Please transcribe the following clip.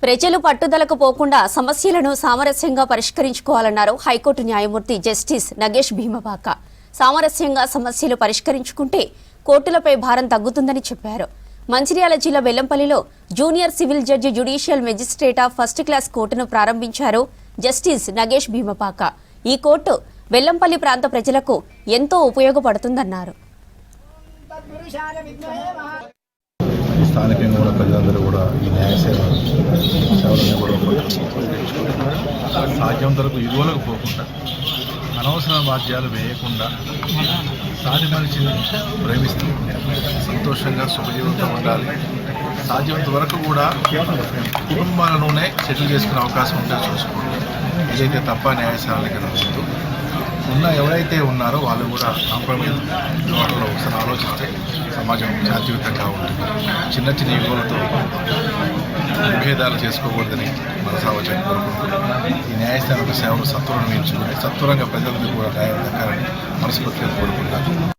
ప్రజలు పట్టుదలకు పోకుండా సమస్యలను సామరస్యంగా పరిష్కరించుకోవాలన్నారు హైకోర్టు న్యాయమూర్తి జస్టిస్ నగేష్ భీమపాక. సామరస్యంగా సమస్యలు పరిష్కరించుకుంటే కోర్టులపై భారం తగ్గుతుందని చెప్పారు. మంచిర్యాల జిల్లా బెల్లంపల్లిలో junior civil judge judicial magistrate of first class కోర్టును ప్రారంభించారు జస్టిస్ నగేష్ భీమపాక. ఈ కోర్టు బెల్లంపల్లి ప్రాంత ప్రజలకు ఎంతో ఉపయోగపడుతుందన్నారు. స్థానికంగా ఉన్న ప్రజలందరూ కూడా ఈ న్యాయ సేవలను కూడా సాధ్యం వరకు ఇరువులకు పోకుండా అనవసర వాద్యాలు వేయకుండా సాటి మనిషిని ప్రేమిస్తూ సంతోషంగా సుఖజీవితంతో ఉండాలి. సాధ్యమంత వరకు కూడా కుటుంబాలలోనే సెటిల్ చేసుకునే అవకాశం ఉంటే చూసుకోండి. ఏదైతే తప్ప న్యాయస్థానాలకి నడుస్తూ ఎవరైతే ఉన్నారో వాళ్ళు కూడా కాంప్రమైజ్ వాటిలో ఒకసారి ఆలోచిస్తే సమాజం శాంతియుతంగా ఉంటుంది. చిన్న చిన్న యువలతో విభేదాలు చేసుకోకూడదని మనసావచని కోరుకుంటున్నాం. ఈ న్యాయస్థానాల సేవలు సత్వరం ఎంచుకుని సత్వరంగా ప్రజలందరూ కూడా న్యాయం దక్కాలని మనస్ఫూర్తిగా కోరుకుంటాను.